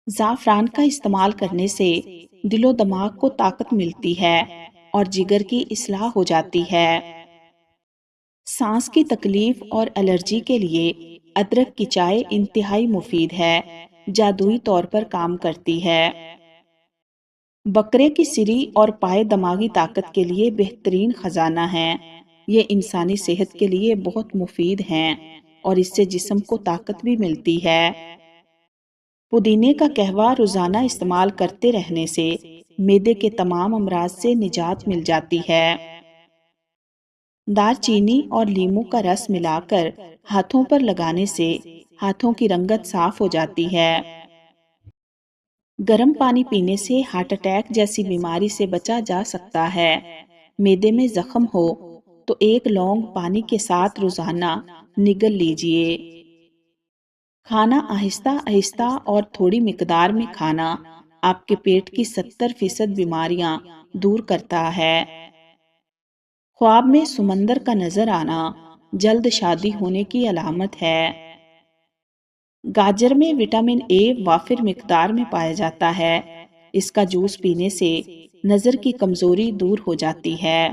زعفران کا استعمال کرنے سے دل و دماغ کو طاقت ملتی ہے اور جگر کی اصلاح ہو جاتی ہے۔ سانس کی تکلیف اور الرجی کے لیے ادرک کی چائے انتہائی مفید ہے، جادوئی طور پر کام کرتی ہے۔ بکرے کی سری اور پائے دماغی طاقت کے لیے بہترین خزانہ ہیں۔ یہ انسانی صحت کے لیے بہت مفید ہیں اور اس سے جسم کو طاقت بھی ملتی ہے۔ پودینے کا قہوہ روزانہ استعمال کرتے رہنے سے معدے کے تمام امراض سے نجات مل جاتی ہے۔ دار چینی اور لیموں کا رس ملا کر ہاتھوں پر لگانے سے ہاتھوں کی رنگت صاف ہو جاتی ہے۔ گرم پانی پینے سے ہارٹ اٹیک جیسی بیماری سے بچا جا سکتا ہے۔ معدے میں زخم ہو تو ایک لونگ پانی کے ساتھ روزانہ نگل لیجئے۔ کھانا آہستہ آہستہ اور تھوڑی مقدار میں کھانا آپ کے پیٹ کی 70% بیماریاں دور کرتا ہے۔ خواب میں سمندر کا نظر آنا جلد شادی ہونے کی علامت ہے۔ گاجر میں وٹامن اے وافر مقدار میں پایا جاتا ہے۔ اس کا جوس پینے سے نظر کی کمزوری دور ہو جاتی ہے۔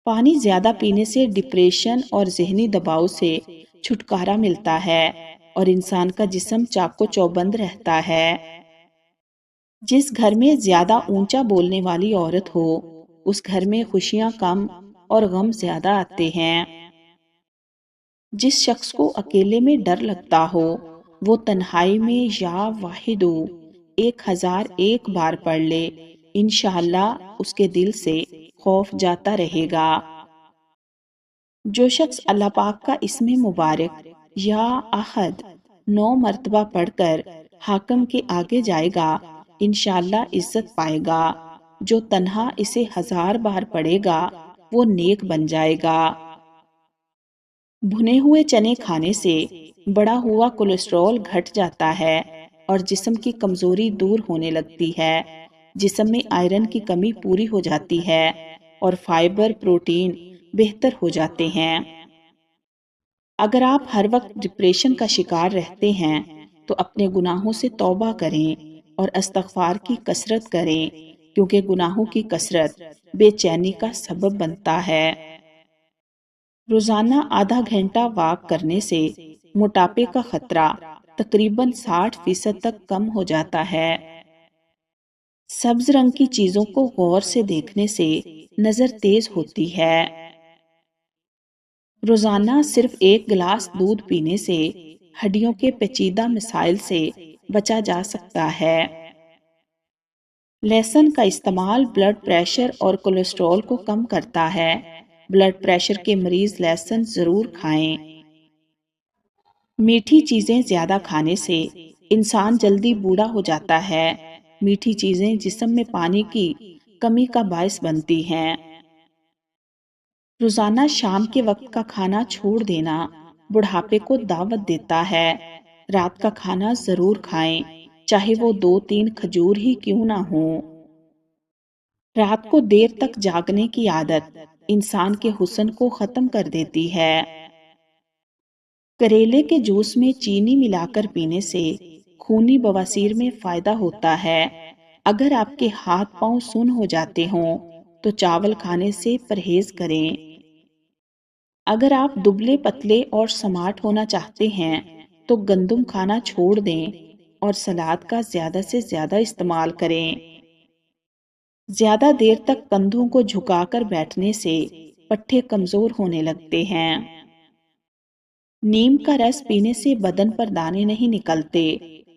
پانی زیادہ پینے سے ڈپریشن اور ذہنی دباؤ سے چھٹکارا ملتا ہے اور انسان کا جسم چاق و چوبند رہتا ہے۔ جس گھر میں زیادہ اونچا بولنے والی عورت ہو، اس گھر میں خوشیاں کم اور غم زیادہ آتے ہیں۔ جس شخص کو اکیلے میں ڈر لگتا ہو، وہ تنہائی میں یا واحدو 1001 بار پڑھ لے، انشاءاللہ اس کے دل سے خوف جاتا رہے گا۔ جو شخص اللہ پاک کا اسم مبارک یا احد 9 مرتبہ پڑھ کر حاکم کے آگے جائے گا، انشاءاللہ عزت پائے گا۔ جو تنہا اسے 1000 بار پڑھے گا، وہ نیک بن جائے گا۔ بھنے ہوئے چنے کھانے سے بڑا ہوا کولیسٹرول گھٹ جاتا ہے اور جسم کی کمزوری دور ہونے لگتی ہے۔ جسم میں آئرن کی کمی پوری ہو جاتی ہے اور فائبر پروٹین بہتر ہو جاتے ہیں۔ اگر آپ ہر وقت ڈپریشن کا شکار رہتے ہیں تو اپنے گناہوں سے توبہ کریں اور استغفار کی کثرت کریں، کیونکہ گناہوں کی کثرت بے چینی کا سبب بنتا ہے۔ روزانہ آدھا گھنٹہ واک کرنے سے موٹاپے کا خطرہ تقریباً 60% تک کم ہو جاتا ہے۔ سبز رنگ کی چیزوں کو غور سے دیکھنے سے نظر تیز ہوتی ہے۔ روزانہ صرف 1 گلاس دودھ پینے سے ہڈیوں کے پیچیدہ مسائل سے بچا جا سکتا ہے۔ لہسن کا استعمال بلڈ پریشر اور کولیسٹرول کو کم کرتا ہے۔ بلڈ پریشر کے مریض لہسن ضرور کھائیں۔ میٹھی چیزیں زیادہ کھانے سے انسان جلدی بوڑھا ہو جاتا ہے۔ میٹھی چیزیں جسم میں پانی کی کمی کا باعث بنتی ہیں۔ روزانہ شام کے وقت کا کھانا چھوڑ دینا بڑھاپے کو دعوت دیتا ہے۔ رات کا کھانا ضرور کھائیں، چاہے وہ 2-3 کھجور ہی کیوں نہ ہوں۔ رات کو دیر تک جاگنے کی عادت انسان کے حسن کو ختم کر دیتی ہے۔ کریلے کے جوس میں چینی ملا کر پینے سے خونی بواسیر میں فائدہ ہوتا ہے۔ اگر آپ کے ہاتھ پاؤں سن ہو جاتے ہوں تو چاول کھانے سے پرہیز کریں۔ اگر آپ دبلے پتلے اور سمارٹ ہونا چاہتے ہیں تو گندم کھانا چھوڑ دیں اور سلاد کا زیادہ سے زیادہ استعمال کریں۔ زیادہ دیر تک کندھوں کو جھکا کر بیٹھنے سے پٹھے کمزور ہونے لگتے ہیں۔ نیم کا رس پینے سے بدن پر دانے نہیں نکلتے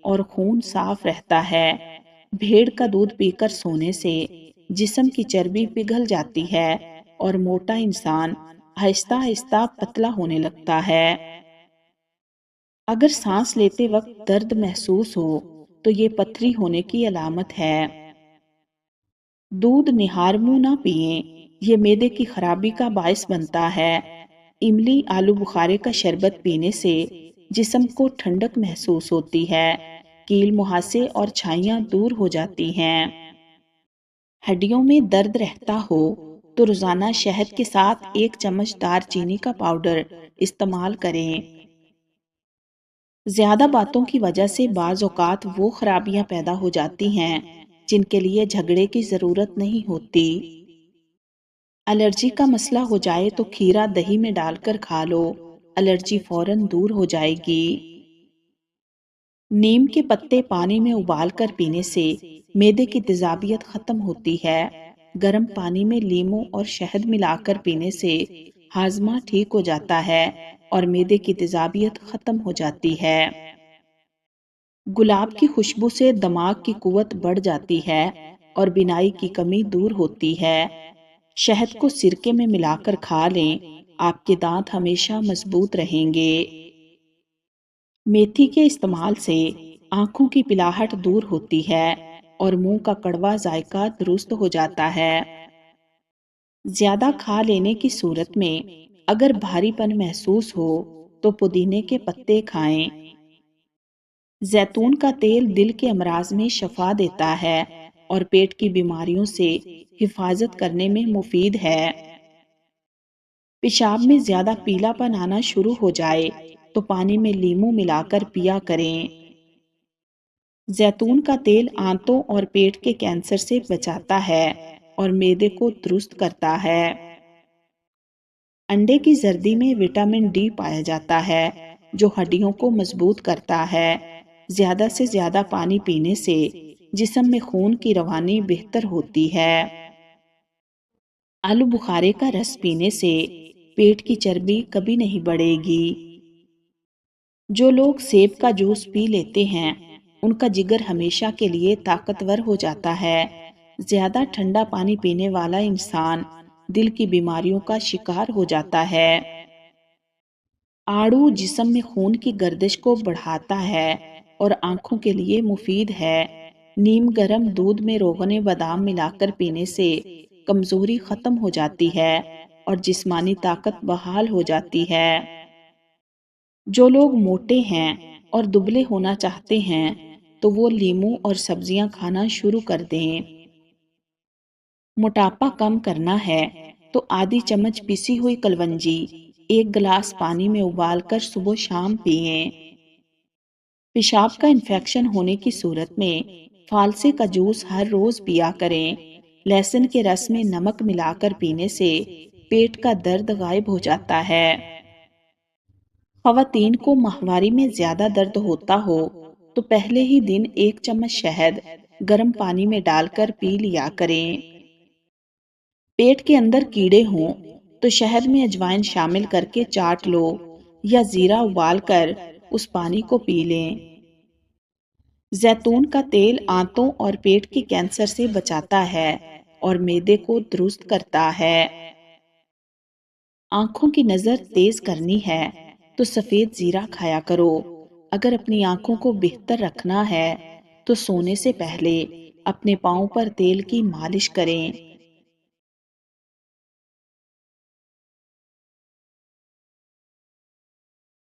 اور خون صاف رہتا ہے۔ بھیڑ کا دودھ پی کر سونے سے جسم کی چربی پگھل جاتی ہے اور موٹا انسان آہستہ آہستہ پتلا ہونے لگتا ہے۔ اگر سانس لیتے وقت درد محسوس ہو تو یہ پتھری ہونے کی علامت ہے۔ دودھ نہار منہ نہ پئیں، یہ معدے کی خرابی کا باعث بنتا ہے۔ املی آلو بخارے کا شربت پینے سے جسم کو ٹھنڈک محسوس ہوتی ہے، کیل مہاسے اور چھائیاں دور ہو جاتی ہیں۔ ہڈیوں میں درد رہتا ہو تو روزانہ شہد کے ساتھ 1 چمچ دار چینی کا پاؤڈر استعمال کریں۔ زیادہ باتوں کی وجہ سے بعض اوقات وہ خرابیاں پیدا ہو جاتی ہیں جن کے لیے جھگڑے کی ضرورت نہیں ہوتی۔ الرجی کا مسئلہ ہو جائے تو کھیرا دہی میں ڈال کر کھا لو، الرجی فوراً دور ہو جائے گی۔ نیم کے پتے پانی میں ابال کر پینے سے معدے کی تیزابیت ختم ہوتی ہے۔ گرم پانی میں لیموں اور شہد ملا کر پینے سے ہاضمہ ٹھیک ہو جاتا ہے اور معدے کی تیزابیت ختم ہو جاتی ہے۔ گلاب کی خوشبو سے دماغ کی قوت بڑھ جاتی ہے اور بینائی کی کمی دور ہوتی ہے۔ شہد کو سرکے میں ملا کر کھا لیں، آپ کے دانت ہمیشہ مضبوط رہیں گے۔ میتھی کے استعمال سے آنکھوں کی پلاہٹ دور ہوتی ہے اور منہ کا کڑوا ذائقہ درست ہو جاتا ہے۔ زیادہ کھا لینے کی صورت میں اگر بھاری پن محسوس ہو تو پودینے کے پتے کھائیں۔ زیتون کا تیل دل کے امراض میں شفا دیتا ہے اور پیٹ کی بیماریوں سے حفاظت کرنے میں مفید ہے۔ پیشاب میں زیادہ پیلا پن آنا شروع ہو جائے تو پانی میں لیموں ملا کر پیا کریں۔ زیتون کا تیل آنتوں اور پیٹ کے کینسر سے بچاتا ہے اور معدے کو درست کرتا ہے۔ انڈے کی زردی میں وٹامن ڈی پایا جاتا ہے جو ہڈیوں کو مضبوط کرتا ہے۔ زیادہ سے زیادہ پانی پینے سے جسم میں خون کی روانی بہتر ہوتی ہے۔ آلو بخارے کا رس پینے سے پیٹ کی چربی کبھی نہیں بڑھے گی۔ جو لوگ سیب کا جوس پی لیتے ہیں ان کا جگر ہمیشہ کے لیے طاقتور ہو جاتا ہے۔ زیادہ ٹھنڈا پانی پینے والا انسان دل کی بیماریوں کا شکار ہو جاتا ہے۔ آڑو جسم میں خون کی گردش کو بڑھاتا ہے اور آنکھوں کے لیے مفید ہے۔ نیم گرم دودھ میں روغن بادام ملا کر پینے سے کمزوری ختم ہو جاتی ہے اور جسمانی طاقت بحال ہو جاتی ہے۔ جو لوگ موٹے ہیں اور دبلے ہونا چاہتے ہیں تو وہ لیموں اور سبزیاں کھانا شروع کر دیں۔ موٹاپا کم کرنا ہے تو آدھی چمچ پسی ہوئی کلونجی ایک گلاس پانی میں ابال کر صبح شام پئیں۔ پیشاب کا انفیکشن ہونے کی صورت میں فالسے کا جوس ہر روز پیا کریں۔ لہسن کے رس میں نمک ملا کر پینے سے پیٹ کا درد غائب ہو جاتا ہے۔ خواتین کو ماہواری میں زیادہ درد ہوتا ہو تو پہلے ہی دن ایک چمچ شہد گرم پانی میں ڈال کر پی لیا کریں۔ پیٹ کے اندر کیڑے ہوں تو شہد میں اجوائن شامل کر کے چاٹ لو یا زیرہ ابال کر اس پانی کو پی لیں۔ زیتون کا تیل آنتوں اور پیٹ کے کینسر سے بچاتا ہے اور معدے کو درست کرتا ہے۔ آنکھوں کی نظر تیز کرنی ہے تو سفید زیرہ کھایا کرو۔ اگر اپنی آنکھوں کو بہتر رکھنا ہے تو سونے سے پہلے اپنے پاؤں پر تیل کی مالش کریں۔